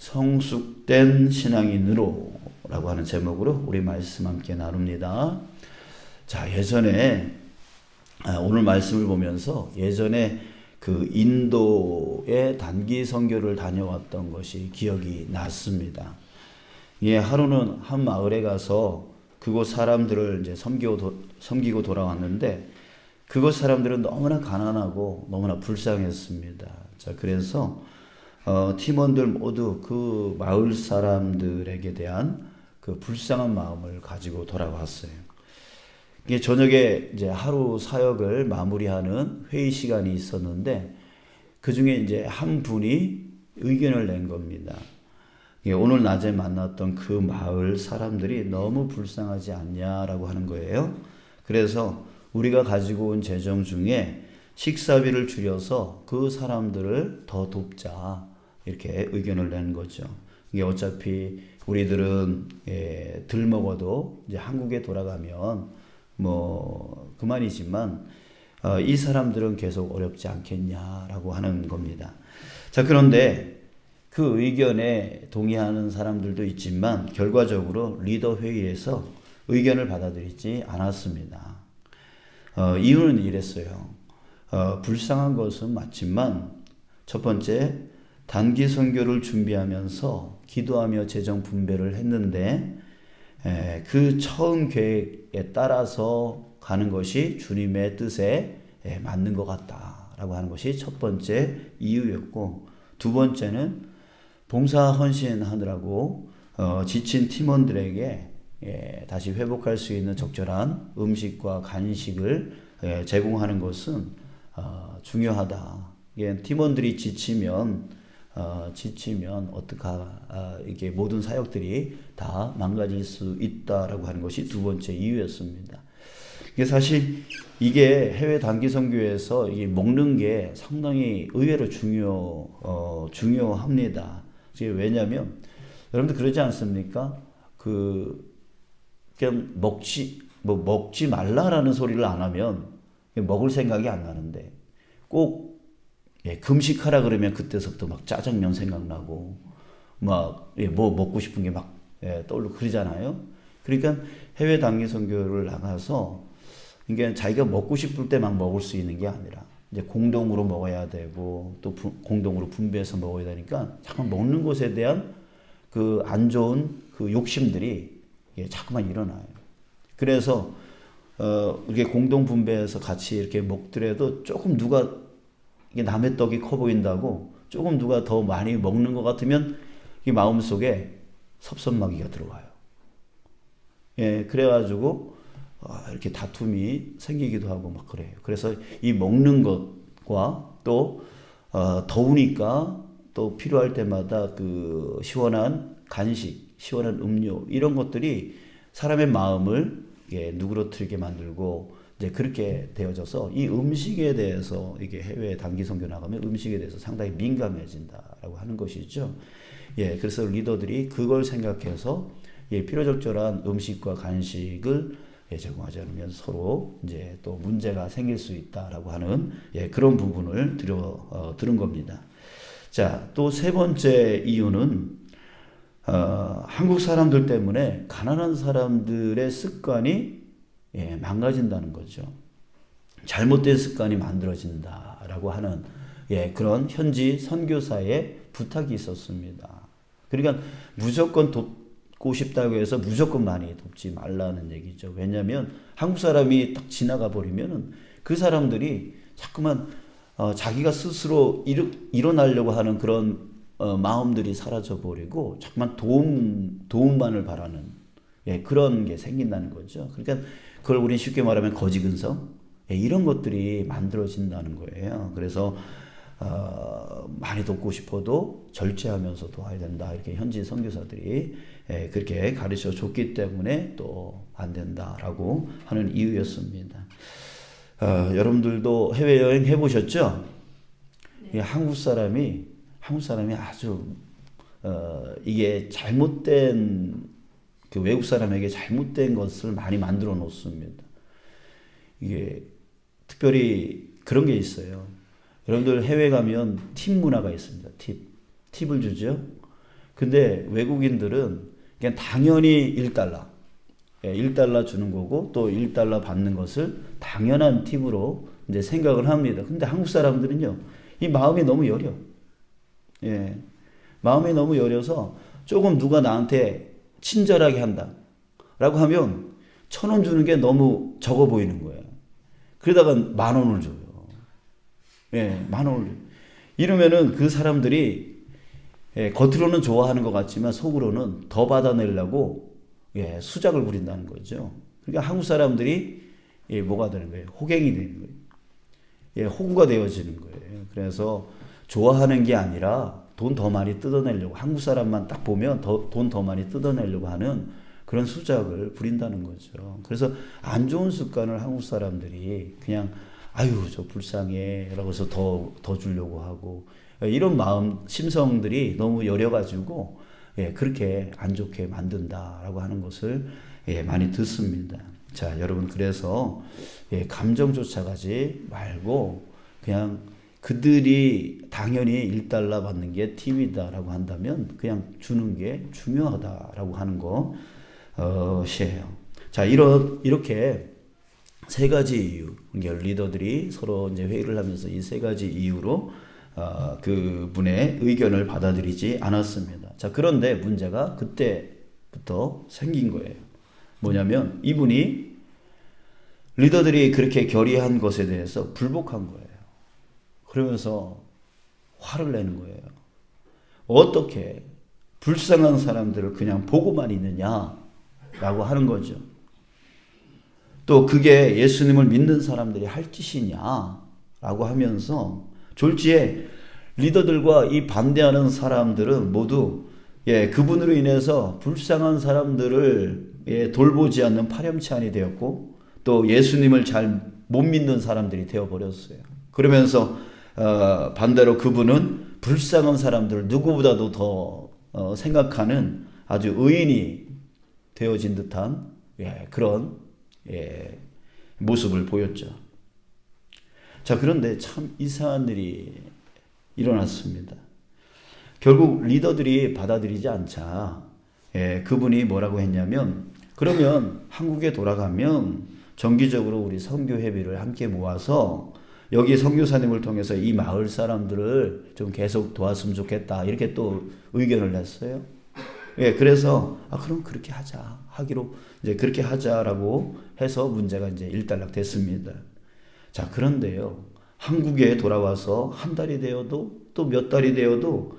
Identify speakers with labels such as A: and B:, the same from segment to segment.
A: 성숙된 신앙인으로 라고 하는 제목으로 우리 말씀 함께 나눕니다. 자, 오늘 말씀을 보면서 예전에 그 인도의 단기 선교를 다녀왔던 것이 기억이 났습니다. 예, 하루는 한 마을에 가서 그곳 사람들을 이제 섬기고 돌아왔는데 그곳 사람들은 너무나 가난하고 너무나 불쌍했습니다. 자, 그래서 팀원들 모두 그 마을 사람들에게 대한 그 불쌍한 마음을 가지고 돌아왔어요. 이게 저녁에 이제 하루 사역을 마무리하는 회의 시간이 있었는데 그 중에 이제 한 분이 의견을 낸 겁니다. 오늘 낮에 만났던 그 마을 사람들이 너무 불쌍하지 않냐라고 하는 거예요. 그래서 우리가 가지고 온 재정 중에 식사비를 줄여서 그 사람들을 더 돕자, 이렇게 의견을 낸 거죠. 이게 어차피 우리들은 덜 먹어도 이제 한국에 돌아가면 뭐 그만이지만 이 사람들은 계속 어렵지 않겠냐라고 하는 겁니다. 자, 그런데 그 의견에 동의하는 사람들도 있지만 결과적으로 리더 회의에서 의견을 받아들이지 않았습니다. 이유는 이랬어요. 불쌍한 것은 맞지만 첫 번째, 단기 선교를 준비하면서 기도하며 재정 분배를 했는데 그 처음 계획에 따라서 가는 것이 주님의 뜻에 맞는 것 같다라고 하는 것이 첫 번째 이유였고, 두 번째는 봉사 헌신하느라고 지친 팀원들에게 다시 회복할 수 있는 적절한 음식과 간식을 제공하는 것은 중요하다. 팀원들이 지치면 이게 모든 사역들이 다 망가질 수 있다라고 하는 것이 두 번째 이유였습니다. 이게 사실 이게 해외 단기 선교에서 이게 먹는 게 상당히 의외로 중요합니다. 왜냐하면 여러분들 그러지 않습니까? 그냥 먹지 말라라는 소리를 안 하면 먹을 생각이 안 나는데 꼭 금식하라 그러면 그때서부터 막 짜장면 생각나고 뭐 먹고 싶은 게 막 떠오르고 그러잖아요. 그러니까 해외 단기 선교를 나가서 이게 자기가 먹고 싶을 때 막 먹을 수 있는 게 아니라 이제 공동으로 먹어야 되고 또 공동으로 분배해서 먹어야 되니까 잠깐 먹는 것에 대한 그 안 좋은 그 욕심들이 자꾸만 일어나요. 그래서 이렇게 공동 분배해서 같이 이렇게 먹더라도 조금 누가 이게 남의 떡이 커 보인다고 조금 누가 더 많이 먹는 것 같으면 이 마음속에 섭섭마귀가 들어와요. 그래가지고 이렇게 다툼이 생기기도 하고 막 그래요. 그래서 이 먹는 것과 또 더우니까 또 필요할 때마다 그 시원한 간식, 시원한 음료 이런 것들이 사람의 마음을 누그러뜨리게 만들고 이제 그렇게 되어져서 이 음식에 대해서 이게 해외 단기 선교 나가면 음식에 대해서 상당히 민감해진다라고 하는 것이죠. 그래서 리더들이 그걸 생각해서 필요적절한 음식과 간식을 제공하지 않으면 서로 이제 또 문제가 생길 수 있다라고 하는 그런 부분을 들은 겁니다. 자, 또 세 번째 이유는 한국 사람들 때문에 가난한 사람들의 습관이 망가진다는 거죠. 잘못된 습관이 만들어진다라고 하는 그런 현지 선교사의 부탁이 있었습니다. 그러니까 무조건 돕고 싶다고 해서 무조건 많이 돕지 말라는 얘기죠. 왜냐하면 한국 사람이 딱 지나가 버리면은 그 사람들이 자꾸만 자기가 스스로 일어나려고 하는 그런 마음들이 사라져 버리고 자꾸만 도움만을 바라는 그런 게 생긴다는 거죠. 그러니까 그걸 우리 쉽게 말하면 거지근성 이런 것들이 만들어진다는 거예요. 그래서 많이 돕고 싶어도 절제하면서 도와야 된다. 이렇게 현지 선교사들이 그렇게 가르쳐 줬기 때문에 또 안 된다라고 하는 이유였습니다. 여러분들도 해외여행 해보셨죠? 네. 한국 사람이 아주 이게 잘못된 그 외국 사람에게 잘못된 것을 많이 만들어 놓습니다. 이게 특별히 그런 게 있어요. 여러분들 해외 가면 팁 문화가 있습니다. 팁을 주죠. 근데 외국인들은 그냥 당연히 1달러, 1달러 주는 거고 또 1달러 받는 것을 당연한 팁으로 이제 생각을 합니다. 근데 한국 사람들은요, 이 마음이 너무 여려. 예. 마음이 너무 여려서 조금 누가 나한테 친절하게 한다 라고 하면 1,000원 주는 게 너무 적어 보이는 거예요. 그러다가 10,000원을 줘요. 예, 10,000원을. 이러면은 그 사람들이 겉으로는 좋아하는 것 같지만 속으로는 더 받아내려고 수작을 부린다는 거죠. 그러니까 한국 사람들이 뭐가 되는 거예요? 호갱이 되는 거예요. 호구가 되어지는 거예요. 그래서 좋아하는 게 아니라 돈 더 많이 뜯어내려고, 한국 사람만 딱 보면 돈 더 많이 뜯어내려고 하는 그런 수작을 부린다는 거죠. 그래서 안 좋은 습관을 한국 사람들이 그냥 아유 저 불쌍해 라고 해서 더 주려고 하고, 이런 마음 심성들이 너무 여려가지고 그렇게 안 좋게 만든다라고 하는 것을 많이 듣습니다. 자, 여러분, 그래서 감정 쫓아가지 말고 그냥 그들이 당연히 1달러 받는 게 팁이다라고 한다면 그냥 주는 게 중요하다라고 하는 것이에요. 자, 이렇게 세 가지 이유, 그러니까 리더들이 서로 이제 회의를 하면서 이 세 가지 이유로 그분의 의견을 받아들이지 않았습니다. 자, 그런데 문제가 그때부터 생긴 거예요. 뭐냐면 이분이 리더들이 그렇게 결의한 것에 대해서 불복한 거예요. 그러면서 화를 내는 거예요. 어떻게 불쌍한 사람들을 그냥 보고만 있느냐라고 하는 거죠. 또 그게 예수님을 믿는 사람들이 할 짓이냐라고 하면서 졸지에 리더들과 이 반대하는 사람들은 모두 그분으로 인해서 불쌍한 사람들을 돌보지 않는 파렴치한이 되었고 또 예수님을 잘 못 믿는 사람들이 되어버렸어요. 그러면서 반대로 그분은 불쌍한 사람들 누구보다도 더 생각하는 아주 의인이 되어진 듯한 그런 모습을 보였죠. 자, 그런데 참 이상한 일이 일어났습니다. 결국 리더들이 받아들이지 않자 그분이 뭐라고 했냐면, 그러면 한국에 돌아가면 정기적으로 우리 선교회비를 함께 모아서 여기 선교사님을 통해서 이 마을 사람들을 좀 계속 도왔으면 좋겠다, 이렇게 또 의견을 냈어요. 그래서 그럼 그렇게 하기로 이제 그렇게 하자라고 해서 문제가 이제 일단락됐습니다. 자, 그런데요, 한국에 돌아와서 한 달이 되어도 또 몇 달이 되어도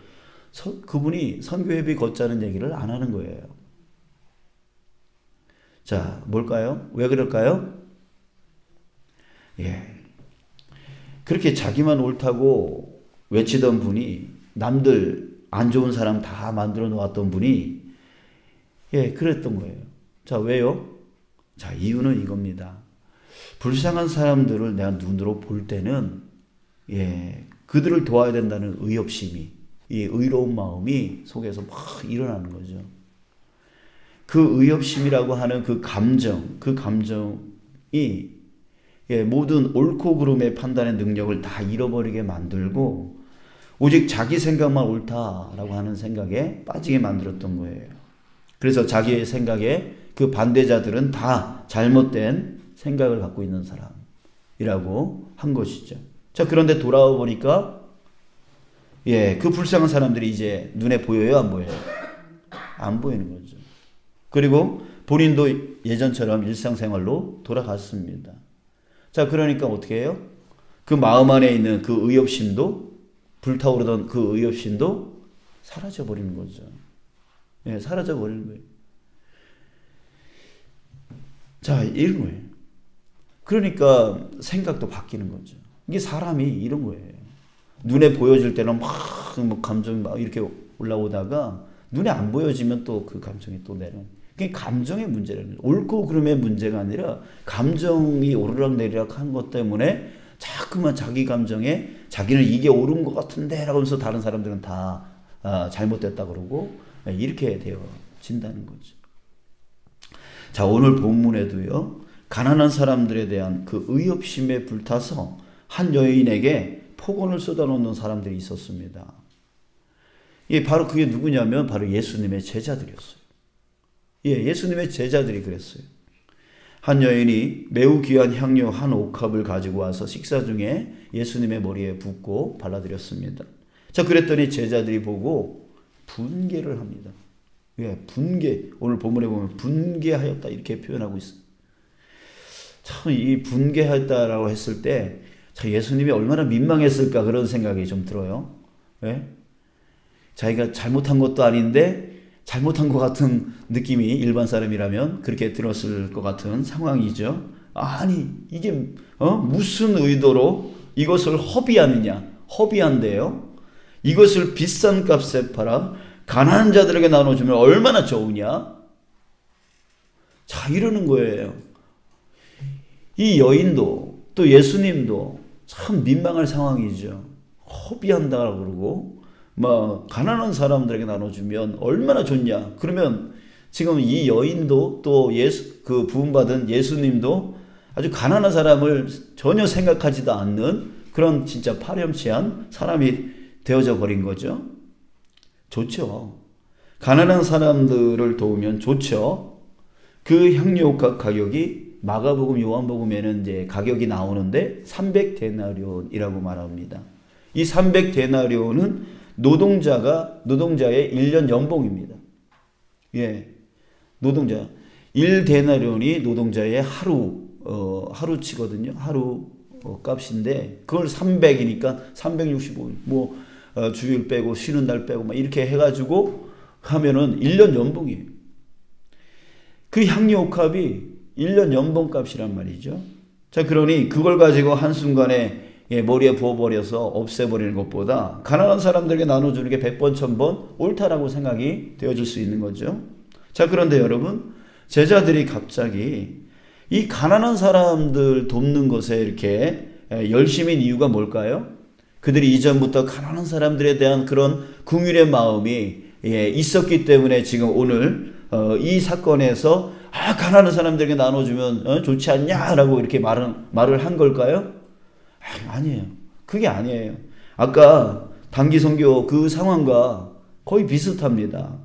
A: 그분이 선교회비 걷자는 얘기를 안 하는 거예요. 자, 뭘까요? 왜 그럴까요? 그렇게 자기만 옳다고 외치던 분이, 남들 안 좋은 사람 다 만들어 놓았던 분이 그랬던 거예요. 자, 왜요? 자, 이유는 이겁니다. 불쌍한 사람들을 내가 눈으로 볼 때는 그들을 도와야 된다는 의협심이, 이 의로운 마음이 속에서 막 일어나는 거죠. 그 의협심이라고 하는 그 감정이 모든 옳고 그름의 판단의 능력을 다 잃어버리게 만들고 오직 자기 생각만 옳다라고 하는 생각에 빠지게 만들었던 거예요. 그래서 자기의 생각에 그 반대자들은 다 잘못된 생각을 갖고 있는 사람이라고 한 것이죠. 자, 그런데 돌아와 보니까 그 불쌍한 사람들이 이제 눈에 보여요, 안 보여요? 안 보이는 거죠. 그리고 본인도 예전처럼 일상생활로 돌아갔습니다. 자, 그러니까 어떻게 해요? 그 마음 안에 있는 그 의협심도, 불타오르던 그 의협심도 사라져버리는 거죠. 사라져버리는 거예요. 자, 이런 거예요. 그러니까 생각도 바뀌는 거죠. 이게 사람이 이런 거예요. 눈에 보여질 때는 막 감정이 막 이렇게 올라오다가 눈에 안 보여지면 또 그 감정이 또 내려오는. 그게 감정의 문제라는 거예요. 옳고 그름의 문제가 아니라 감정이 오르락내리락 한 것 때문에 자꾸만 자기 감정에 자기는 이게 옳은 것 같은데 라고 하면서 다른 사람들은 다 잘못됐다 그러고 이렇게 되어진다는 거죠. 자, 오늘 본문에도요, 가난한 사람들에 대한 그 의협심에 불타서 한 여인에게 폭언을 쏟아놓는 사람들이 있었습니다. 바로 그게 누구냐면 바로 예수님의 제자들이었어요. 예수님의 제자들이 그랬어요. 한 여인이 매우 귀한 향료 한 옥합을 가지고 와서 식사 중에 예수님의 머리에 붓고 발라드렸습니다. 자, 그랬더니 제자들이 보고 분개를 합니다. 분개. 오늘 본문에 보면 분개하였다 이렇게 표현하고 있어요. 참 이 분개하였다라고 했을 때 참 예수님이 얼마나 민망했을까 그런 생각이 좀 들어요. 자기가 잘못한 것도 아닌데 잘못한 것 같은 느낌이 일반 사람이라면 그렇게 들었을 것 같은 상황이죠. 아니 이게 무슨 의도로 이것을 허비하느냐. 허비한데요. 이것을 비싼 값에 팔아 가난한 자들에게 나눠주면 얼마나 좋으냐. 자, 이러는 거예요. 이 여인도 또 예수님도 참 민망할 상황이죠. 허비한다고 그러고 가난한 사람들에게 나눠주면 얼마나 좋냐. 그러면 지금 이 여인도 또 그 부음받은 예수님도 아주 가난한 사람을 전혀 생각하지도 않는 그런 진짜 파렴치한 사람이 되어져 버린 거죠. 좋죠. 가난한 사람들을 도우면 좋죠. 그 향료 가격이 마가복음, 요한복음에는 이제 가격이 나오는데 300데나리온이라고 말합니다. 이 300데나리온은 노동자의 1년 연봉입니다. 노동자. 1데나리온이 노동자의 하루치거든요. 하루 값인데 그걸 300이니까 365일 주일 빼고 쉬는 날 빼고 이렇게 해가지고 하면은 1년 연봉이에요. 그 향료값이 1년 연봉값이란 말이죠. 자, 그러니 그걸 가지고 한순간에 머리에 부어버려서 없애버리는 것보다 가난한 사람들에게 나눠주는 게 100번, 1000번 옳다라고 생각이 되어질 수 있는 거죠. 자, 그런데 여러분, 제자들이 갑자기 이 가난한 사람들 돕는 것에 이렇게 열심인 이유가 뭘까요? 그들이 이전부터 가난한 사람들에 대한 그런 긍휼의 마음이 있었기 때문에 지금 오늘 이 사건에서 가난한 사람들에게 나눠주면 좋지 않냐라고 이렇게 말을 한 걸까요? 아니에요. 그게 아니에요. 아까 단기선교 그 상황과 거의 비슷합니다.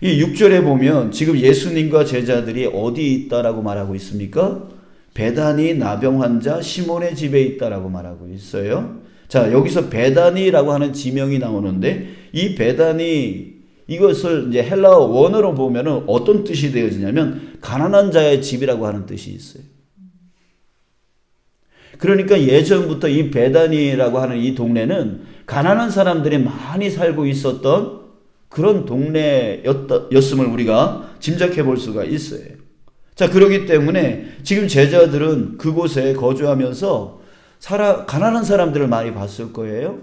A: 이 6절에 보면 지금 예수님과 제자들이 어디 있다라고 말하고 있습니까? 베다니 나병 환자 시몬의 집에 있다라고 말하고 있어요. 자, 여기서 베다니라고 하는 지명이 나오는데 이 베다니 이것을 이제 헬라어 원어로 보면은 어떤 뜻이 되어지냐면 가난한 자의 집이라고 하는 뜻이 있어요. 그러니까 예전부터 이 베다니라고 하는 이 동네는 가난한 사람들이 많이 살고 있었던 그런 동네였음을 우리가 짐작해 볼 수가 있어요. 자, 그렇기 때문에 지금 제자들은 그곳에 거주하면서 가난한 사람들을 많이 봤을 거예요.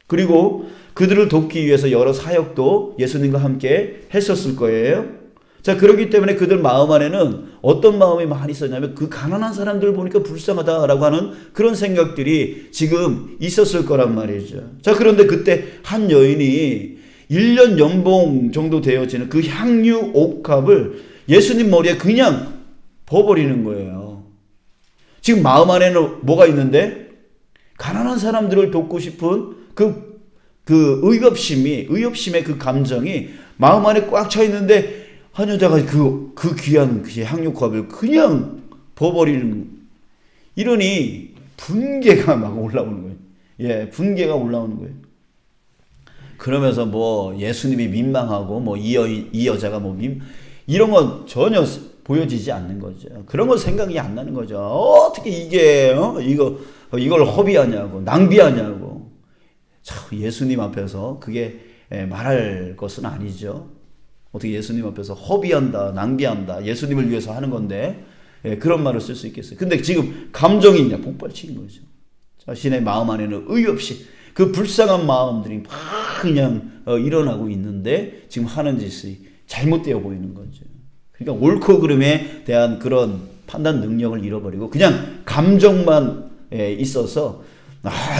A: 그리고 그들을 돕기 위해서 여러 사역도 예수님과 함께 했었을 거예요. 자, 그렇기 때문에 그들 마음 안에는 어떤 마음이 많이 있었냐면 그 가난한 사람들을 보니까 불쌍하다라고 하는 그런 생각들이 지금 있었을 거란 말이죠. 자, 그런데 그때 한 여인이 1년 연봉 정도 되어지는 그 향유 옥합을 예수님 머리에 그냥 부어버리는 거예요. 지금 마음 안에는 뭐가 있는데 가난한 사람들을 돕고 싶은 그 의협심의 그 감정이 마음 안에 꽉 차 있는데 한 여자가 그 귀한 그 향유컵을 그냥 부어버리는, 이러니 분개가 막 올라오는 거예요. 분개가 올라오는 거예요. 그러면서 예수님이 민망하고 이 여자가 이런 건 전혀 보여지지 않는 거죠. 그런 건 생각이 안 나는 거죠. 어떻게 이걸 허비하냐고, 낭비하냐고. 참 예수님 앞에서 그게 말할 것은 아니죠. 어떻게 예수님 앞에서 허비한다, 낭비한다, 예수님을 위해서 하는 건데 그런 말을 쓸 수 있겠어요. 근데 지금 감정이 그냥 폭발치는 거죠. 자신의 마음 안에는 의의 없이 그 불쌍한 마음들이 막 그냥 일어나고 있는데 지금 하는 짓이 잘못되어 보이는 거죠. 그러니까 옳고 그름에 대한 그런 판단 능력을 잃어버리고 그냥 감정만 있어서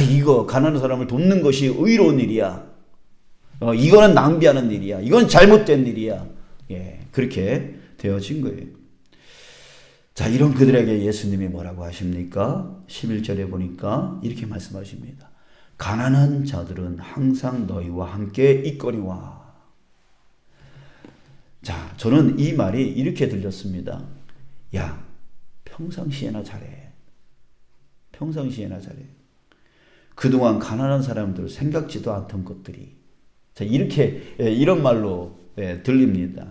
A: 이거 가난한 사람을 돕는 것이 의로운 일이야. 이거는 낭비하는 일이야. 이건 잘못된 일이야. 그렇게 되어진 거예요. 자, 이런 그들에게 예수님이 뭐라고 하십니까? 11절에 보니까 이렇게 말씀하십니다. 가난한 자들은 항상 너희와 함께 있거니와. 자, 저는 이 말이 이렇게 들렸습니다. 야, 평상시에나 잘해. 평상시에나 잘해. 그동안 가난한 사람들 생각지도 않던 것들이. 자, 이렇게, 이런 말로 들립니다.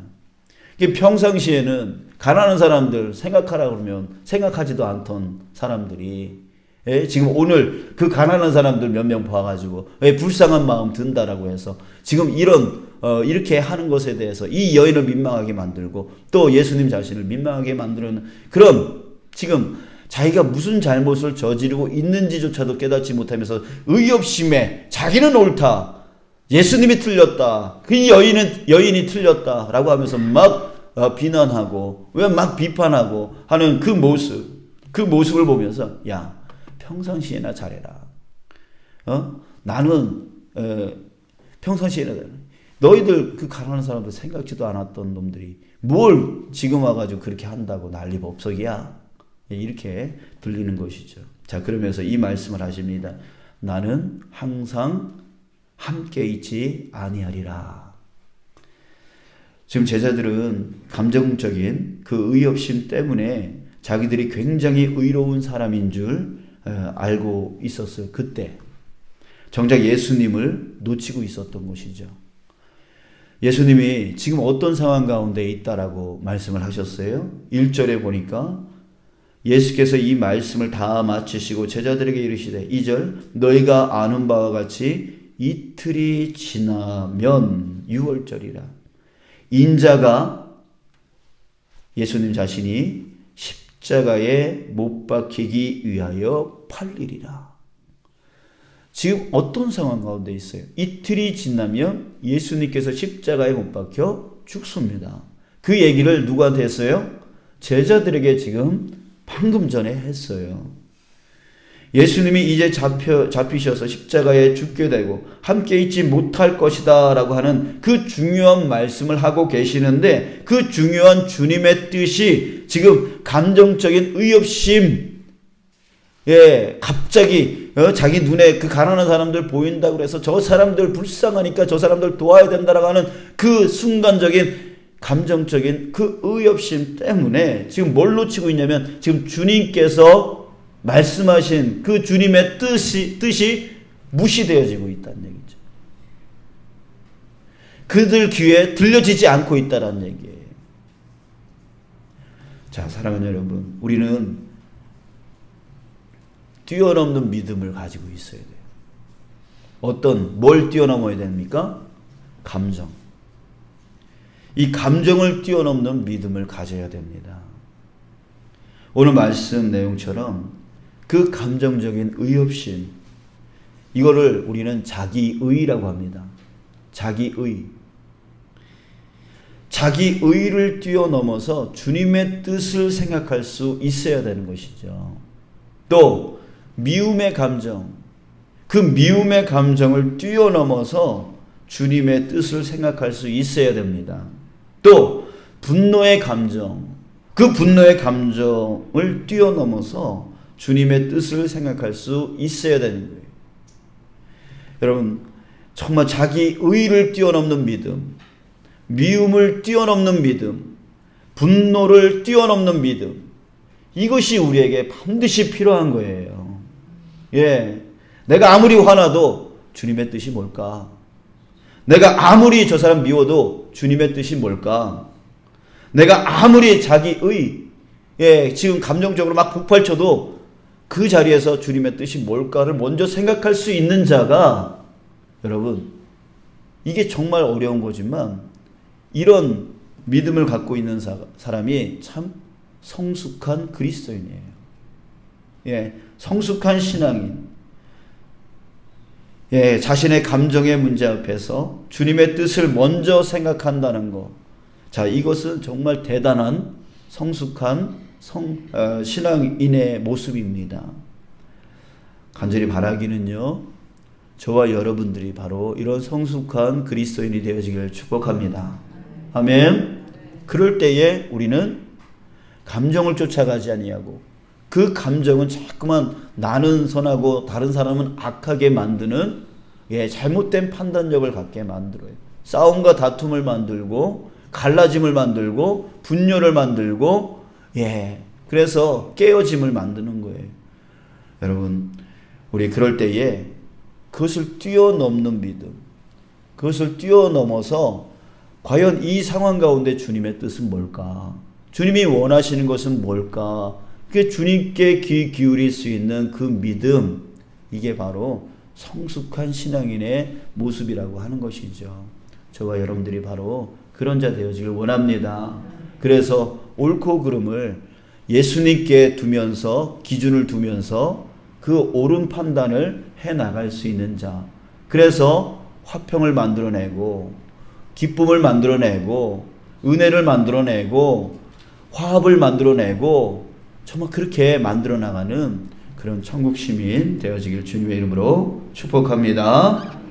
A: 평상시에는 가난한 사람들 생각하라 그러면 생각하지도 않던 사람들이 지금 오늘 그 가난한 사람들 몇 명 봐가지고 불쌍한 마음 든다라고 해서 지금 이렇게 하는 것에 대해서 이 여인을 민망하게 만들고 또 예수님 자신을 민망하게 만드는 그런 지금 자기가 무슨 잘못을 저지르고 있는지조차도 깨닫지 못하면서 의협심에 자기는 옳다, 예수님이 틀렸다, 그 여인이 틀렸다라고 하면서 막 비난하고 왜 막 비판하고 하는 그 모습을 보면서 야, 평상시에나 잘해라. 나는 평상시에나 잘해. 너희들 그 가난한 사람들 생각지도 않았던 놈들이 뭘 지금 와가지고 그렇게 한다고 난리법석이야. 이렇게 들리는 것이죠. 자, 그러면서 이 말씀을 하십니다. 나는 항상 함께 있지 아니하리라. 지금 제자들은 감정적인 그 의협심 때문에 자기들이 굉장히 의로운 사람인 줄 알고 있었어요. 그때 정작 예수님을 놓치고 있었던 것이죠. 예수님이 지금 어떤 상황 가운데 있다라고 말씀을 하셨어요? 1절에 보니까 예수께서 이 말씀을 다 마치시고 제자들에게 이르시되 2절 너희가 아는 바와 같이 이틀이 지나면 6월절이라 인자가 예수님 자신이 십자가에 못 박히기 위하여 팔리리라. 지금 어떤 상황 가운데 있어요? 이틀이 지나면 예수님께서 십자가에 못 박혀 죽습니다. 그 얘기를 누구한테 했어요? 제자들에게 지금 방금 전에 했어요. 예수님이 이제 잡히셔서 십자가에 죽게 되고 함께 있지 못할 것이다 라고 하는 그 중요한 말씀을 하고 계시는데 그 중요한 주님의 뜻이 지금 감정적인 의협심, 갑자기 자기 눈에 그 가난한 사람들 보인다고 그래서 저 사람들 불쌍하니까 저 사람들 도와야 된다라고 하는 그 순간적인 감정적인 그 의협심 때문에 지금 뭘 놓치고 있냐면 지금 주님께서 말씀하신 그 주님의 뜻이 무시되어지고 있다는 얘기죠. 그들 귀에 들려지지 않고 있다는 얘기예요. 자, 사랑하는 여러분, 우리는 뛰어넘는 믿음을 가지고 있어야 돼요. 뭘 뛰어넘어야 됩니까? 감정. 이 감정을 뛰어넘는 믿음을 가져야 됩니다. 오늘 말씀 내용처럼 그 감정적인 의협심, 이거를 우리는 자기의라고 합니다. 자기의. 자기의를 뛰어넘어서 주님의 뜻을 생각할 수 있어야 되는 것이죠. 또 미움의 감정, 그 미움의 감정을 뛰어넘어서 주님의 뜻을 생각할 수 있어야 됩니다. 또 분노의 감정, 그 분노의 감정을 뛰어넘어서 주님의 뜻을 생각할 수 있어야 되는 거예요. 여러분, 정말 자기의를 뛰어넘는 믿음, 미움을 뛰어넘는 믿음, 분노를 뛰어넘는 믿음, 이것이 우리에게 반드시 필요한 거예요. 내가 아무리 화나도 주님의 뜻이 뭘까? 내가 아무리 저 사람 미워도 주님의 뜻이 뭘까? 내가 아무리 자기의 지금 감정적으로 막 폭발쳐도 그 자리에서 주님의 뜻이 뭘까를 먼저 생각할 수 있는 자가, 여러분, 이게 정말 어려운 거지만 이런 믿음을 갖고 있는 사람이 참 성숙한 그리스도인이에요. 성숙한 신앙인. 자신의 감정의 문제 앞에서 주님의 뜻을 먼저 생각한다는 것. 자, 이것은 정말 대단한 성숙한 신앙인의 모습입니다. 간절히 바라기는요, 저와 여러분들이 바로 이런 성숙한 그리스도인이 되어지기를 축복합니다. 아멘. 그럴 때에 우리는 감정을 쫓아가지 아니하고 그 감정은 자꾸만 나는 선하고 다른 사람은 악하게 만드는 잘못된 판단력을 갖게 만들어요. 싸움과 다툼을 만들고 갈라짐을 만들고 분열을 만들고 그래서 깨어짐을 만드는 거예요. 여러분, 우리 그럴 때에 그것을 뛰어넘는 믿음, 그것을 뛰어넘어서 과연 이 상황 가운데 주님의 뜻은 뭘까? 주님이 원하시는 것은 뭘까? 그게 주님께 귀 기울일 수 있는 그 믿음, 이게 바로 성숙한 신앙인의 모습이라고 하는 것이죠. 저와 여러분들이 바로 그런 자 되어지길 원합니다. 그래서 옳고 그름을 예수님께 두면서, 기준을 두면서 그 옳은 판단을 해나갈 수 있는 자. 그래서 화평을 만들어내고 기쁨을 만들어내고 은혜를 만들어내고 화합을 만들어내고 정말 그렇게 만들어 나가는 그런 천국 시민 되어지길 주님의 이름으로 축복합니다.